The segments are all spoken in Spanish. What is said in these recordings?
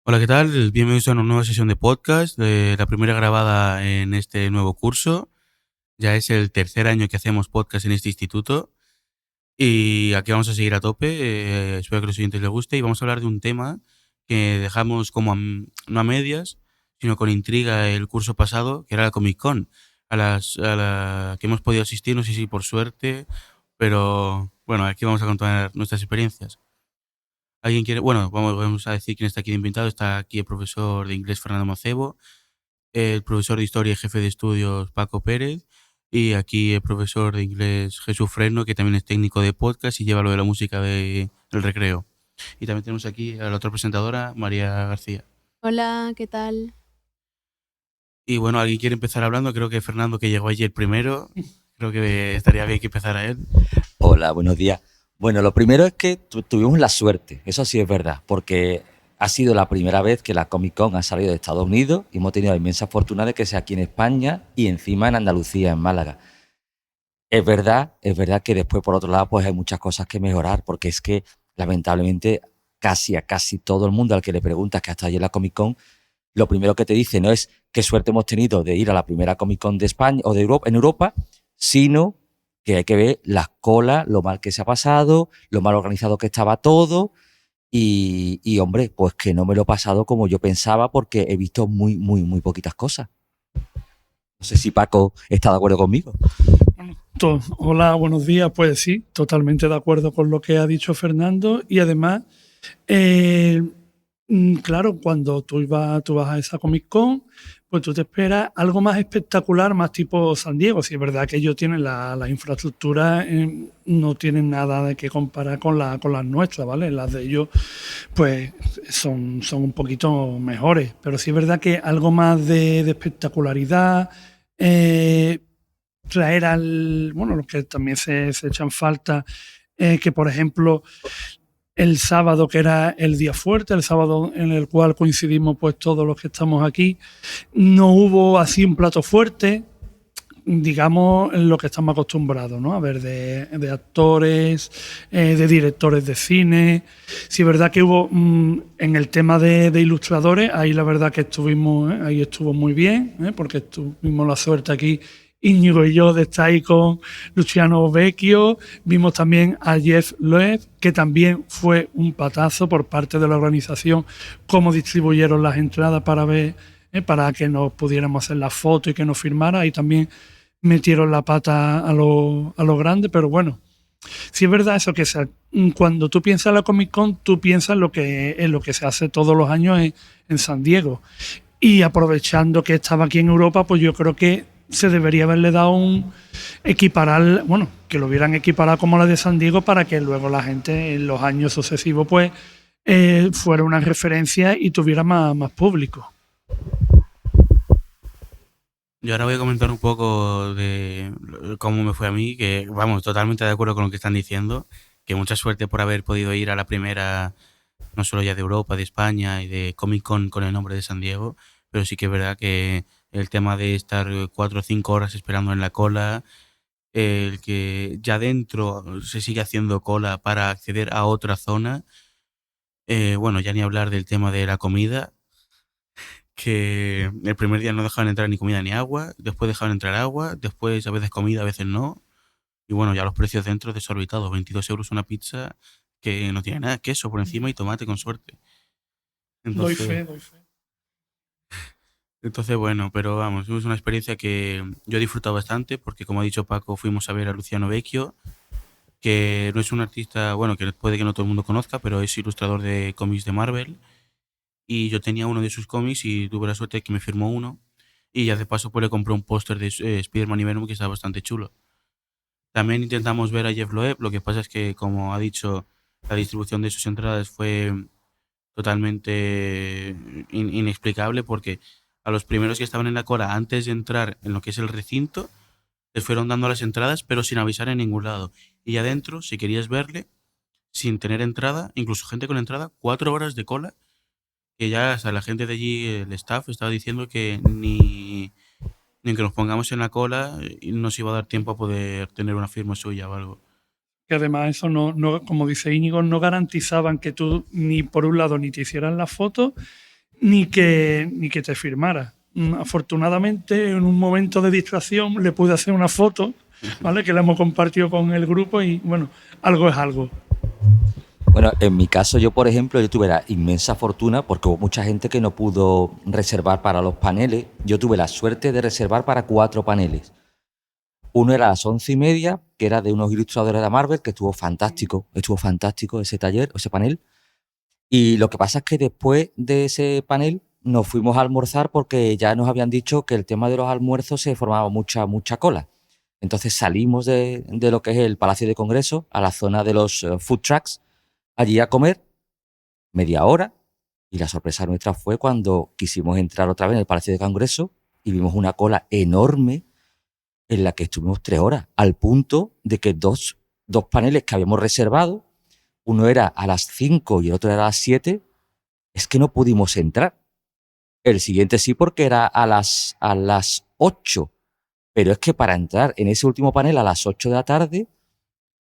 Hola, ¿qué tal? Bienvenidos a una nueva sesión de podcast, la primera grabada en este nuevo curso. Ya es el tercer año que hacemos podcast en este instituto y aquí vamos a seguir a tope. Espero que a los siguientes les guste y vamos a hablar de un tema que dejamos como no a medias, sino con intriga el curso pasado, que era la Comic Con, a la que hemos podido asistir, no sé si por suerte, pero bueno, aquí vamos a contar nuestras experiencias. ¿Alguien quiere? Bueno, vamos a decir quién está aquí de invitado. Está aquí el profesor de inglés Fernando Macebo, el profesor de historia y jefe de estudios Paco Pérez, y aquí el profesor de inglés Jesús Fresno, que también es técnico de podcast y lleva lo de la música del recreo. Y también tenemos aquí a la otra presentadora, María García. Hola, ¿qué tal? Y bueno, ¿alguien quiere empezar hablando? Creo que Fernando, que llegó ayer primero, creo que estaría bien que empezara él. Hola, buenos días. Bueno, lo primero es que tuvimos la suerte, eso sí es verdad, porque ha sido la primera vez que la Comic Con ha salido de Estados Unidos y hemos tenido la inmensa fortuna de que sea aquí en España y encima en Andalucía, en Málaga. Es verdad que después, por otro lado, pues hay muchas cosas que mejorar, porque es que lamentablemente casi todo el mundo al que le preguntas que hasta allí en la Comic Con, lo primero que te dice no es qué suerte hemos tenido de ir a la primera Comic Con de España o de Europa, en Europa, sino que hay que ver las colas, lo mal que se ha pasado, lo mal organizado que estaba todo hombre, pues que no me lo he pasado como yo pensaba porque he visto muy poquitas cosas. No sé si Paco está de acuerdo conmigo. Hola, buenos días. Pues sí, totalmente de acuerdo con lo que ha dicho Fernando. Y además, eh, claro, cuando tú vas a esa Comic Con, pues tú te esperas algo más espectacular, más tipo San Diego. Si es verdad que ellos tienen la infraestructura, no tienen nada de que comparar con las nuestras, ¿vale? Las de ellos, pues son un poquito mejores. Pero sí es verdad que algo más de espectacularidad. eh, Traer bueno, los que también se echan falta, que por ejemplo el sábado, que era el día fuerte, el sábado en el cual coincidimos pues todos los que estamos aquí, no hubo así un plato fuerte, digamos, en lo que estamos acostumbrados, ¿no? A ver, de actores, de directores de cine. Sí, es verdad que hubo en el tema de ilustradores, ahí la verdad que estuvimos, ahí estuvo muy bien, porque tuvimos la suerte aquí, Íñigo y yo, de estar ahí con Luciano Vecchio. Vimos también a Jeff Loeb, que también fue un patazo por parte de la organización, cómo distribuyeron las entradas para ver, para que nos pudiéramos hacer la foto y que nos firmara. Y también metieron la pata a lo grande, pero bueno, sí es verdad eso, que cuando tú piensas en la Comic Con, tú piensas en lo que se hace todos los años en San Diego. Y aprovechando que estaba aquí en Europa, pues yo creo que se debería haberle dado un equiparar, bueno, que lo hubieran equiparado como la de San Diego, para que luego la gente en los años sucesivos pues fuera una referencia y tuviera más público. Yo ahora voy a comentar un poco de cómo me fue a mí, que vamos, totalmente de acuerdo con lo que están diciendo, que mucha suerte por haber podido ir a la primera, no solo ya de Europa, de España y de Comic Con el nombre de San Diego, pero sí que es verdad que el tema de estar 4 o 5 horas esperando en la cola, el que ya dentro se sigue haciendo cola para acceder a otra zona, bueno, ya ni hablar del tema de la comida, que el primer día no dejaban entrar ni comida ni agua, después dejaban entrar agua, después a veces comida, a veces no, y bueno, ya los precios dentro desorbitados, 22 euros una pizza que no tiene nada, queso por encima y tomate con suerte. Doy Entonces, fe, doy fe. entonces bueno, pero vamos, es una experiencia que yo he disfrutado bastante porque como ha dicho Paco, fuimos a ver a Luciano Vecchio, que no es un artista, bueno, que puede que no todo el mundo conozca, pero es ilustrador de cómics de Marvel. Y yo tenía uno de sus cómics y tuve la suerte de que me firmó uno. Y ya de paso pues le compré un póster de Spider-Man y Venom que está bastante chulo. También intentamos ver a Jeff Loeb, lo que pasa es que, como ha dicho, la distribución de sus entradas fue totalmente inexplicable porque a los primeros que estaban en la cola antes de entrar en lo que es el recinto, les fueron dando las entradas pero sin avisar en ningún lado. Y adentro, si querías verle, sin tener entrada, incluso gente con entrada, 4 horas de cola, que ya hasta la gente de allí, el staff, estaba diciendo que ni que nos pongamos en la cola y nos iba a dar tiempo a poder tener una firma suya o algo. Que además eso no, como dice Íñigo, no garantizaban que tú ni por un lado ni te hicieran la foto, ni que te firmara. Afortunadamente, en un momento de distracción le pude hacer una foto, ¿vale? Que la hemos compartido con el grupo y, bueno, algo es algo. Bueno, en mi caso, yo, por ejemplo, yo tuve la inmensa fortuna porque hubo mucha gente que no pudo reservar para los paneles. Yo tuve la suerte de reservar para 4 paneles. Uno era a las 11:30, que era de unos ilustradores de Marvel, que estuvo fantástico ese taller, ese panel. Y lo que pasa es que después de ese panel nos fuimos a almorzar porque ya nos habían dicho que el tema de los almuerzos se formaba mucha cola. Entonces salimos de lo que es el Palacio de Congreso a la zona de los food trucks, allí a comer media hora, y la sorpresa nuestra fue cuando quisimos entrar otra vez en el Palacio de Congreso y vimos una cola enorme en la que estuvimos 3 horas, al punto de que dos paneles que habíamos reservado, uno era a las 5 y el otro era a las 7, es que no pudimos entrar. El siguiente sí, porque era a las 8, pero es que para entrar en ese último panel a las 8 de la tarde,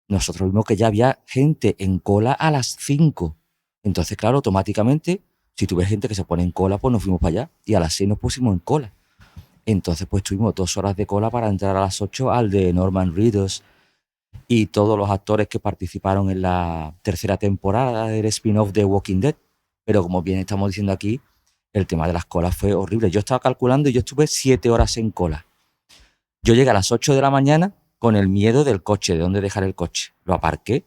nosotros vimos que ya había gente en cola a las 5. Entonces, claro, automáticamente, si tú ves gente que se pone en cola, pues nos fuimos para allá y a las 6 nos pusimos en cola. Entonces, pues tuvimos 2 horas de cola para entrar a las 8 al de Norman Reedus y todos los actores que participaron en la tercera temporada del spin-off de Walking Dead. Pero como bien estamos diciendo aquí, el tema de las colas fue horrible. Yo estaba calculando y yo estuve 7 horas en cola. Yo llegué a las 8 de la mañana con el miedo del coche, de dónde dejar el coche. Lo aparqué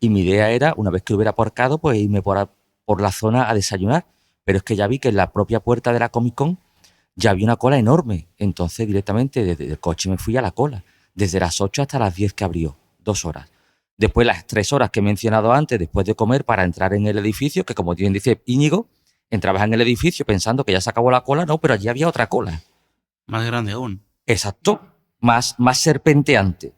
y mi idea era, una vez que lo hubiera aparcado, pues irme por la zona a desayunar. Pero es que ya vi que en la propia puerta de la Comic Con ya había una cola enorme. Entonces directamente desde el coche me fui a la cola. Desde las 8 hasta las 10 que abrió. 2 horas. Después las 3 horas que he mencionado antes, después de comer, para entrar en el edificio, que como bien dice Íñigo, entrabas en el edificio pensando que ya se acabó la cola, no, pero allí había otra cola. Más grande aún. Exacto. Más serpenteante.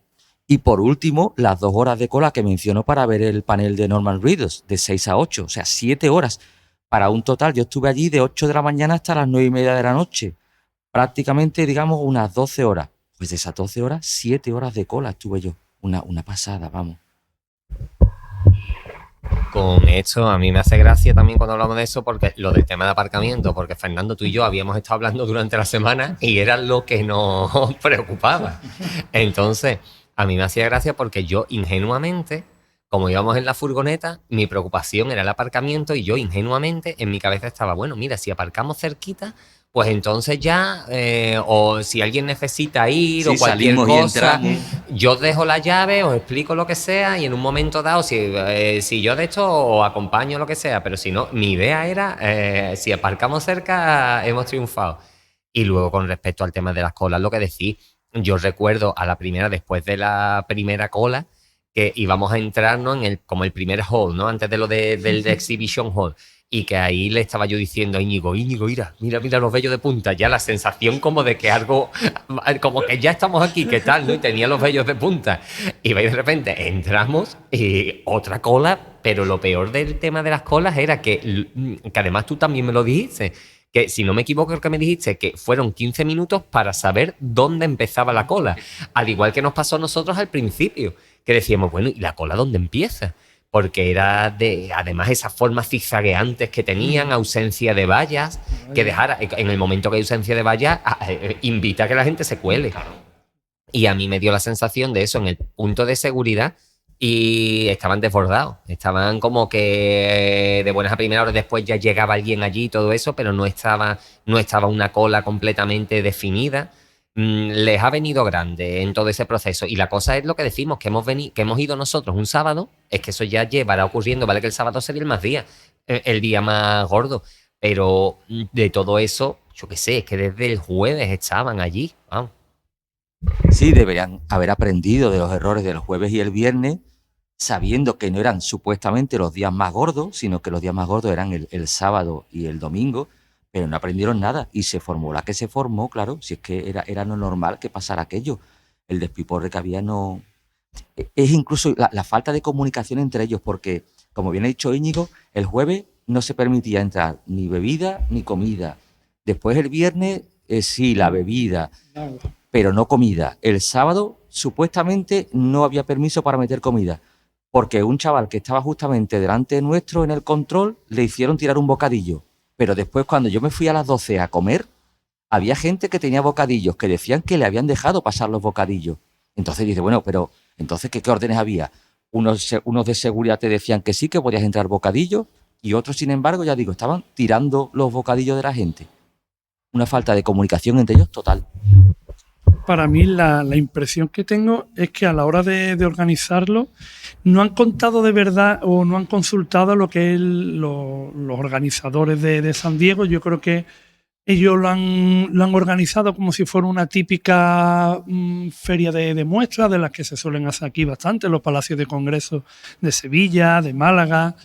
Y por último, las 2 horas de cola que mencionó para ver el panel de Norman Reedus, de 6 a 8, o sea, 7 horas. Para un total, yo estuve allí de 8 de la mañana hasta las 9:30 de la noche. Prácticamente, digamos, unas 12 horas. Pues de esas 12 horas, 7 horas de cola estuve yo. Una pasada, vamos. Con esto a mí me hace gracia también cuando hablamos de eso, porque lo del tema de aparcamiento, porque Fernando, tú y yo habíamos estado hablando durante la semana y era lo que nos preocupaba. Entonces, a mí me hacía gracia porque yo ingenuamente, como íbamos en la furgoneta, mi preocupación era el aparcamiento y yo ingenuamente en mi cabeza estaba, bueno, mira, si aparcamos cerquita, pues entonces ya, o si alguien necesita ir o cualquier cosa, yo dejo la llave, os explico lo que sea y en un momento dado, si yo de esto os acompaño lo que sea, pero si no, mi idea era, si aparcamos cerca, hemos triunfado. Y luego con respecto al tema de las colas, lo que decís, yo recuerdo a la primera, después de la primera cola, que íbamos a entrarnos en como el primer hall, ¿no? Antes de lo del exhibition hall. Y que ahí le estaba yo diciendo a Íñigo, mira los vellos de punta. Ya la sensación como de que algo, como que ya estamos aquí, ¿qué tal? ¿No? Y tenía los vellos de punta. Y de repente entramos y otra cola, pero lo peor del tema de las colas era que además tú también me lo dijiste, que si no me equivoco creo que me dijiste que fueron 15 minutos para saber dónde empezaba la cola. Al igual que nos pasó a nosotros al principio, que decíamos, bueno, ¿y la cola dónde empieza? Porque era además esas formas zigzagueantes que tenían, ausencia de vallas, que dejara, en el momento que hay ausencia de vallas, invita a que la gente se cuele. Y a mí me dio la sensación de eso en el punto de seguridad y estaban desbordados. Estaban como que de buenas a primeras horas después ya llegaba alguien allí y todo eso, pero no estaba una cola completamente definida. Les ha venido grande en todo ese proceso y la cosa es lo que decimos, que hemos ido nosotros un sábado, es que eso ya llevará ocurriendo, vale que el sábado sería el más día, el día más gordo, pero de todo eso, yo qué sé, es que desde el jueves estaban allí, vamos. Sí, deberían haber aprendido de los errores del jueves y el viernes, sabiendo que no eran supuestamente los días más gordos, sino que los días más gordos eran el sábado y el domingo, pero no aprendieron nada y se formó la que se formó, claro, si es que era lo normal que pasara aquello. El despiporre que había no... Es incluso la falta de comunicación entre ellos, porque, como bien ha dicho Íñigo, el jueves no se permitía entrar ni bebida ni comida. Después el viernes, sí, la bebida, pero no comida. El sábado, supuestamente, no había permiso para meter comida, porque un chaval que estaba justamente delante nuestro en el control le hicieron tirar un bocadillo. Pero después, cuando yo me fui a las 12 a comer, había gente que tenía bocadillos que decían que le habían dejado pasar los bocadillos. Entonces dice, bueno, pero entonces, ¿qué órdenes había? Unos de seguridad te decían que sí, que podías entrar bocadillos, y otros, sin embargo, ya digo, estaban tirando los bocadillos de la gente. Una falta de comunicación entre ellos total. Para mí la impresión que tengo es que a la hora de organizarlo no han contado de verdad o no han consultado lo que es los organizadores de San Diego. Yo creo que ellos lo han organizado como si fuera una típica feria de muestras, de las que se suelen hacer aquí bastante, en los palacios de congresos de Sevilla, de Málaga.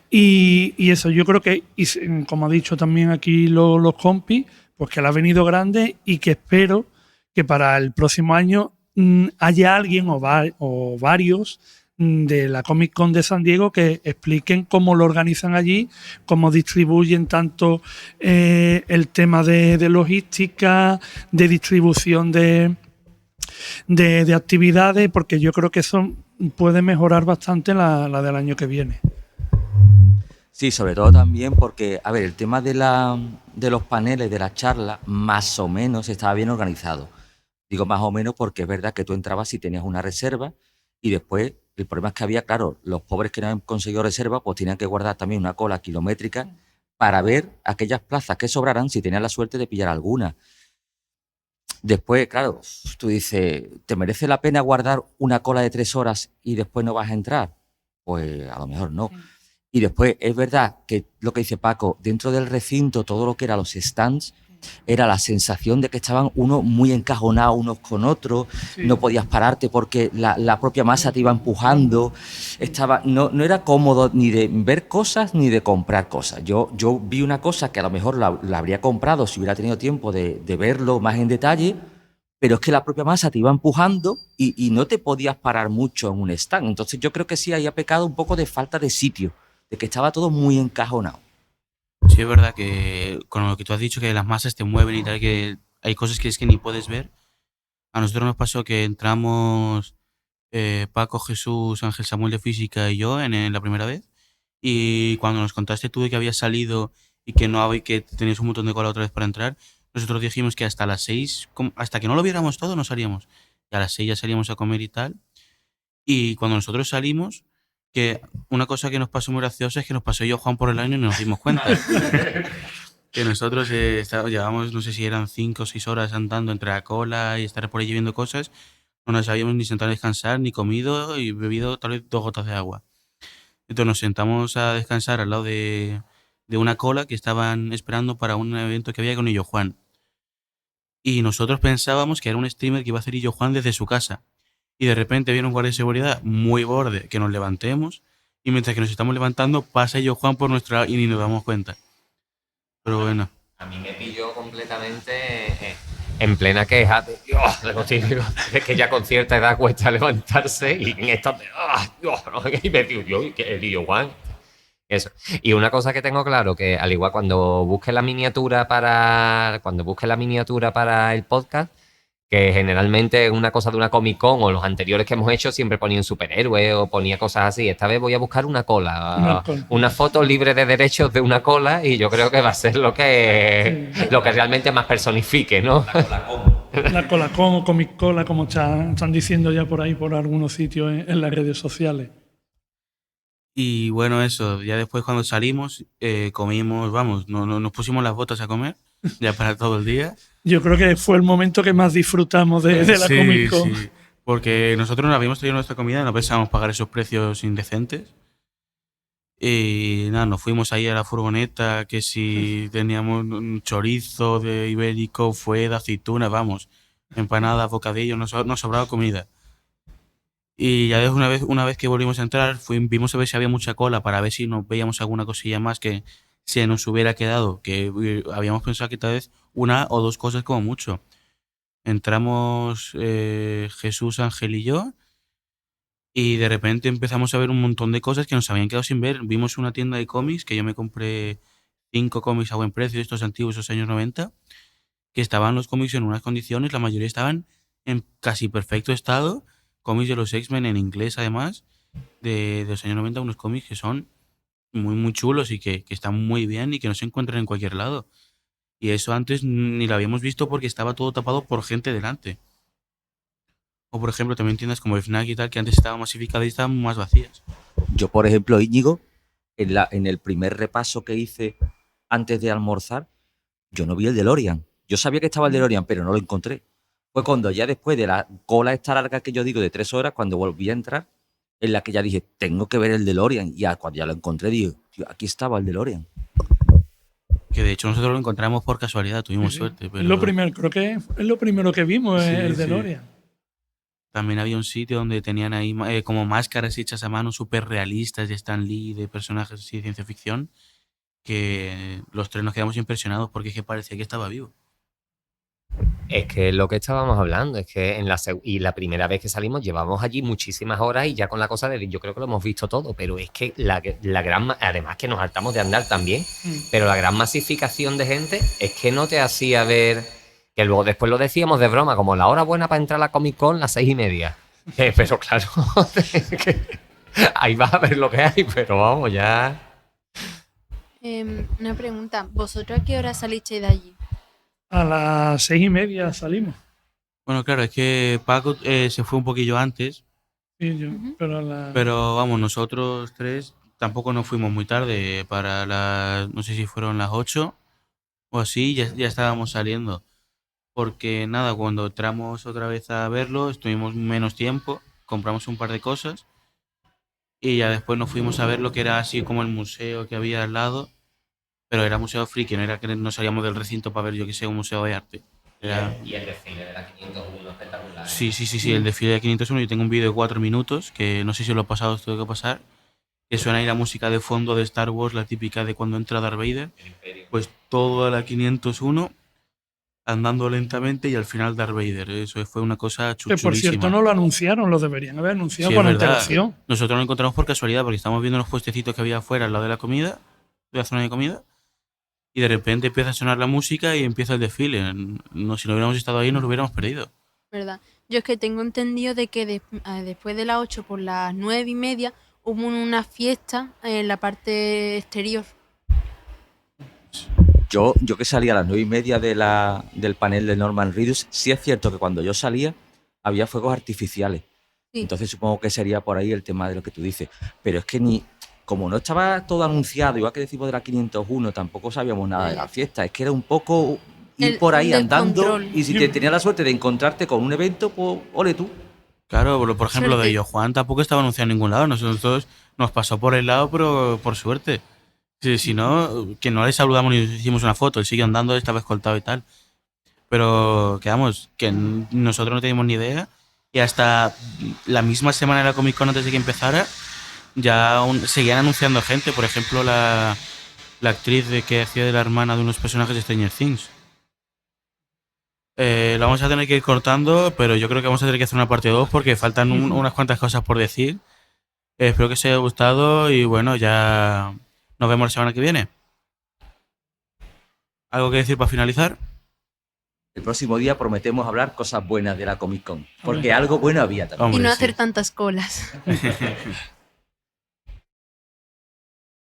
Y eso, yo creo que, y como ha dicho también aquí los compis, pues que le ha venido grande y que espero que para el próximo año haya alguien o varios de la Comic Con de San Diego que expliquen cómo lo organizan allí, cómo distribuyen tanto el tema de logística, de distribución de actividades, porque yo creo que eso puede mejorar bastante la del año que viene. Sí, sobre todo también porque, a ver, el tema de los paneles, de la charla, más o menos estaba bien organizado. Digo más o menos porque es verdad que tú entrabas y tenías una reserva y después el problema es que había, claro, los pobres que no han conseguido reserva pues tenían que guardar también una cola kilométrica para ver aquellas plazas que sobraran si tenían la suerte de pillar alguna. Después, claro, tú dices, ¿te merece la pena guardar una cola de 3 horas y después no vas a entrar? Pues a lo mejor no. Y después, es verdad que lo que dice Paco, dentro del recinto, todo lo que eran los stands, era la sensación de que estaban unos muy encajonados unos con otros, sí. No podías pararte porque la propia masa te iba empujando, no era cómodo ni de ver cosas ni de comprar cosas. Yo vi una cosa que a lo mejor la habría comprado si hubiera tenido tiempo de verlo más en detalle, pero es que la propia masa te iba empujando y no te podías parar mucho en un stand. Entonces yo creo que sí había pecado un poco de falta de sitio, de que estaba todo muy encajonado. Sí, es verdad que con lo que tú has dicho, que las masas te mueven y tal, que hay cosas que es que ni puedes ver. A nosotros nos pasó que entramos Paco, Jesús, Ángel Samuel de Física y yo en la primera vez. Y cuando nos contaste tú de que habías salido y que tenías un montón de cola otra vez para entrar, nosotros dijimos que hasta las 6, hasta que no lo viéramos todo, no salíamos. Y a las 6 ya salíamos a comer y tal. Y cuando nosotros salimos, que una cosa que nos pasó muy graciosa es que nos pasó yo Juan por el año y no nos dimos cuenta. Que nosotros llevábamos, no sé si eran 5 o 6 horas andando entre la cola y estar por allí viendo cosas. No nos habíamos ni sentado a descansar, ni comido y bebido tal vez 2 gotas de agua. Entonces nos sentamos a descansar al lado de una cola que estaban esperando para un evento que había con Illo Juan. Y nosotros pensábamos que era un streamer que iba a hacer Illo Juan desde su casa. Y de repente viene un guardia de seguridad muy borde que nos levantemos y mientras que nos estamos levantando pasa Illo Juan por nuestra y ni nos damos cuenta. Pero bueno. A mí me pilló completamente en plena queja de que ya con cierta edad cuesta levantarse y en esta y me digo yo, que el Illo Juan. Eso. Y una cosa que tengo claro, que al igual cuando busque la miniatura para el podcast, que generalmente es una cosa de una Comic Con o los anteriores que hemos hecho siempre ponían superhéroes o ponía cosas así. Esta vez voy a buscar una cola, una foto libre de derechos de una cola y yo creo que va a ser lo que realmente más personifique, ¿no? La cola con o Comic Cola, como están diciendo ya por ahí por algunos sitios en las redes sociales. Y bueno, eso, ya después cuando salimos, comimos, vamos, no nos pusimos las botas a comer, ya para todo el día. Yo creo que fue el momento que más disfrutamos de la Comic Con. Sí, porque nosotros nos habíamos traído nuestra comida, no pensábamos pagar esos precios indecentes. Y nada, nos fuimos ahí a la furgoneta, que si teníamos un chorizo de ibérico, fue de aceituna, vamos, empanadas, bocadillos, nos sobraba comida. Y ya una vez que volvimos a entrar, vimos a ver si había mucha cola para ver si nos veíamos alguna cosilla más que se nos hubiera quedado, que habíamos pensado que tal vez 1 o 2 cosas como mucho. Entramos Jesús, Ángel y yo y de repente empezamos a ver un montón de cosas que nos habían quedado sin ver. Vimos una tienda de cómics que yo me compré 5 cómics a buen precio, estos antiguos, esos años 90, que estaban los cómics en unas condiciones, la mayoría estaban en casi perfecto estado, cómics de los X-Men en inglés además, de los años 90, unos cómics que son muy, muy chulos y que están muy bien y que no se encuentran en cualquier lado. Y eso antes ni lo habíamos visto porque estaba todo tapado por gente delante. O por ejemplo, también tiendas como Fnac y tal, que antes estaban masificadas y estaban más vacías. Yo, por ejemplo, Íñigo, en el primer repaso que hice antes de almorzar, yo no vi el DeLorean. Yo sabía que estaba el DeLorean, pero no lo encontré. Fue cuando ya después de la cola esta larga que yo digo de 3 horas, cuando volví a entrar, en la que ya dije, tengo que ver el DeLorean. Y cuando ya lo encontré, digo, tío, aquí estaba el DeLorean. Que de hecho nosotros lo encontramos por casualidad, tuvimos Sí. suerte. Pero Es lo primero, creo que es lo primero que vimos, Sí, el sí. DeLorean. también había un sitio donde tenían ahí como máscaras hechas a mano súper realistas de Stan Lee, de personajes así de ciencia ficción, que los tres nos quedamos impresionados porque es que parecía que estaba vivo. Es que es lo que estábamos hablando, es que y la primera vez que salimos llevamos allí muchísimas horas y ya con la cosa de yo creo que lo hemos visto todo, pero es que la gran, además que nos hartamos de andar también, pero la gran masificación de gente es que no te hacía ver, que luego después lo decíamos de broma, como la hora buena para entrar a la Comic Con, las 6:30. Pero claro, que ahí vas a ver lo que hay, pero vamos, ya. Una pregunta. ¿Vosotros a qué hora salisteis de allí? A las 6:30 salimos. Bueno, claro, es que Paco se fue un poquillo antes, Sí, yo, Ujú. pero vamos, nosotros tres tampoco nos fuimos muy tarde, para las, no sé si fueron las 8 o así, ya estábamos saliendo. Porque nada, cuando entramos otra vez a verlo, estuvimos menos tiempo, compramos un par de cosas y ya después nos fuimos a ver lo que era así como el museo que había al lado, pero era museo friki, no era que no salíamos del recinto para ver, yo que sé, un museo de arte. Era... Y el desfile de la 501 espectacular. Sí, el desfile de 501, yo tengo un vídeo de 4 minutos, que no sé si lo he pasado, os tengo que pasar, que suena ahí la música de fondo de Star Wars, la típica de cuando entra Darth Vader, pues toda la 501 andando lentamente y al final Darth Vader. Eso fue una cosa que por chulísima. cierto no lo anunciaron, lo deberían haber anunciado Sí, con es verdad. antelación. Nosotros lo encontramos por casualidad porque estamos viendo unos puestecitos que había afuera al lado de la comida, de la zona de comida, y de repente empieza a sonar la música y empieza el desfile. No, si no hubiéramos estado ahí nos lo hubiéramos perdido. ¿Verdad? Yo es que tengo entendido de que después de las 8 por las 9:30 hubo una fiesta en la parte exterior. Yo que salía a las 9:30 del panel de Norman Reedus, sí es cierto que cuando yo salía había fuegos artificiales. Sí. Entonces supongo que sería por ahí el tema de lo que tú dices. Pero es que como no estaba todo anunciado, igual que decimos de la 501, tampoco sabíamos nada de la fiesta. Es que era un poco ir por ahí un andando descontrol. y si tenías la suerte de encontrarte con un evento, pues ole tú. Claro, por ejemplo, lo de Suerte. Yo Juan tampoco estaba anunciado en ningún lado. Nosotros nos pasó por el lado, pero por suerte. Si no, que no le saludamos ni hicimos una foto, él sigue andando, estaba escoltado y tal. Pero quedamos, que nosotros no teníamos ni idea. Y hasta la misma semana de la Comic Con, antes de que empezara, ya seguían anunciando gente. Por ejemplo, la actriz que hacía de la hermana de unos personajes de Stranger Things. Lo vamos a tener que ir cortando, pero yo creo que vamos a tener que hacer una parte 2 porque faltan unas cuantas cosas por decir. Espero que os haya gustado y bueno, ya nos vemos la semana que viene. ¿Algo que decir para finalizar? El próximo día prometemos hablar cosas buenas de la Comic Con. Porque algo bueno había también. Hombre, Y no sí. hacer tantas colas.